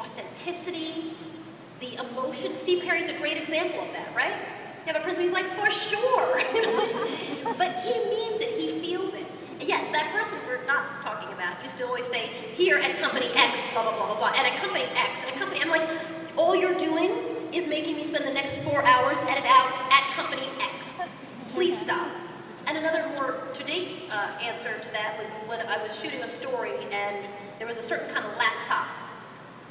authenticity, the emotion. Steve Perry's a great example of that, right? You have a principal, he's like, for sure. But he means it, he feels it. And yes, that person we're not talking about used to always say, here at company X, blah, blah, blah, blah, blah, and at company X, and at company, I'm like, all you're doing is making me spend the next 4 hours edit out at company X. Please stop. And another more to-date answer to that was when I was shooting a story and there was a certain kind of laptop.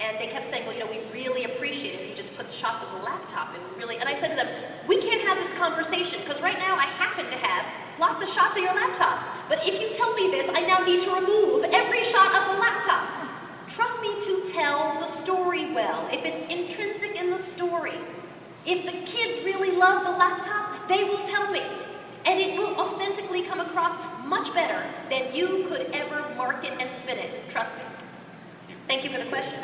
And they kept saying, well, you know, we really appreciate it if you just put shots of the laptop in. And I said to them, we can't have this conversation because right now I happen to have lots of shots of your laptop. But if you tell me this, I now need to remove every shot of the laptop. Trust me to tell the story well, if it's intrinsic in the story. If the kids really love the laptop, they will tell me. And it will authentically come across much better than you could ever market and spin it. Trust me. Thank you for the question.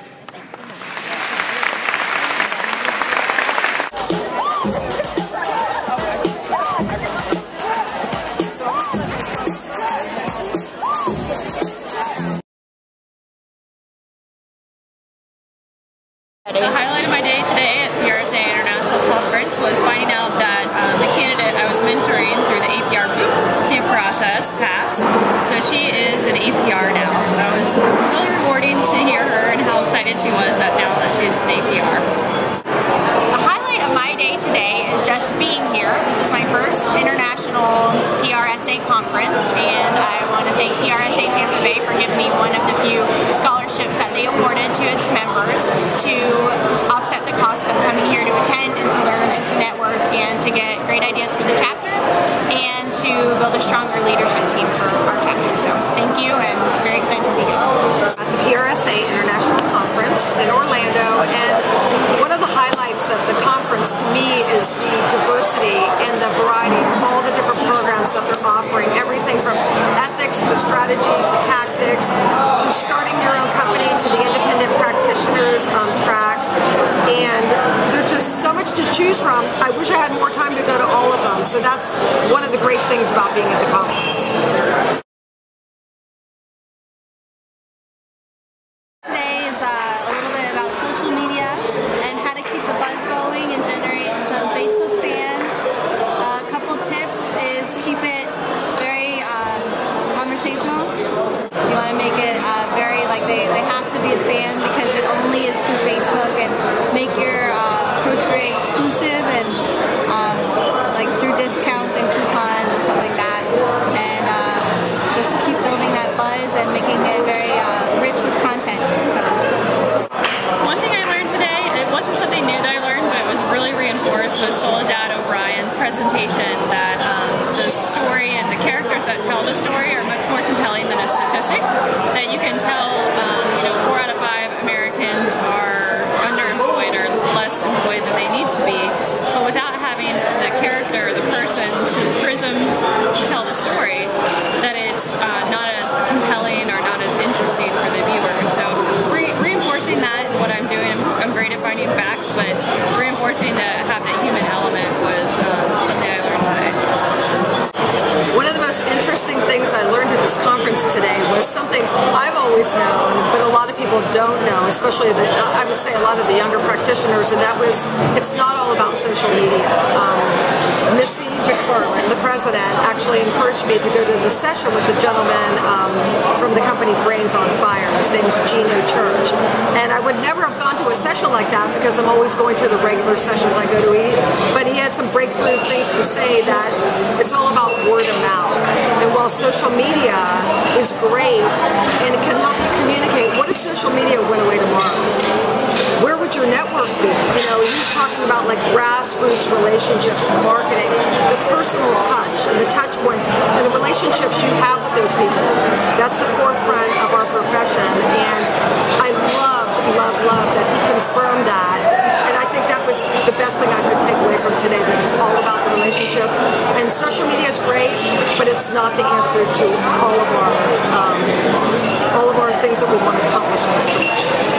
The highlight of my day today at the PRSA International Conference was finding out that the candidate I was mentoring through the APR bootcamp process passed. So she is an APR now. So that was really rewarding to hear her and how excited she was that now that she's an APR. The highlight of my day today is just being here. This is my first international PRSA conference, and I want to thank PRSA Tampa Bay for giving me one of the few scholarships that they awarded to its members to offset the cost of coming here to attend and to learn and to network and to get great ideas for the chapter and to build a stronger leadership team for our chapter. So thank you, and very excited to be here. At the PRSA International Conference in Orlando, and one of the highlights of the conference to me is the diversity and the variety of all the different programs that they're offering, everything from ethics to strategy to tactics to starting your own company to the independent practitioners track, and there's just so much to choose from. I wish I had more time to go to all of them, so that's one of the great things about being at the conference. Today is a little bit about social media and how to keep the buzz going and generate some Facebook fans. A couple tips is keep it very conversational. You want to make it very, like, they have to be a fan because it only is through Facebook, and make your approach very exclusive and like through discounts and coupons and stuff like that. And just keep building that buzz and making it very rich with content. So. One thing I learned today, it wasn't something new that I learned, but it was really reinforced, was Soledad O'Brien's presentation that the story and the characters that tell the story are much more compelling than a statistic. That you can tell, 4 out of 5 Americans are underemployed or less employed than they need to be, but without having the character, the person, to prism to tell the story, that it's not as compelling or not as interesting for the viewer. So reinforcing that, what I'm doing, I'm great at finding facts, but reinforcing to have that human element was something I learned today. One of the most interesting things I learned at this conference today was something I've always known, but a lot of people don't know, especially I would say a lot of the younger practitioners, and that was, it's not all about social media. Missy McFarland, the president, actually encouraged me to go to the session with the gentleman from the company Brains on Fire. His name is Gino Church. And I would never have gone to a session like that because I'm always going to the regular sessions I go to eat. But he had some breakthrough things to say that it's all about word of mouth. And while social media is great and it can help you communicate, what if social media went away tomorrow? Where would your network be? You know, he's talking about like grassroots relationships, marketing, the personal touch and the touch points and the relationships you have with those people. That's the forefront of our profession, and I love that he confirmed that. And I think that was the best thing I could take away from today, that it's all about the relationships. And social media is great, but it's not the answer to all of our things that we want to accomplish in this profession.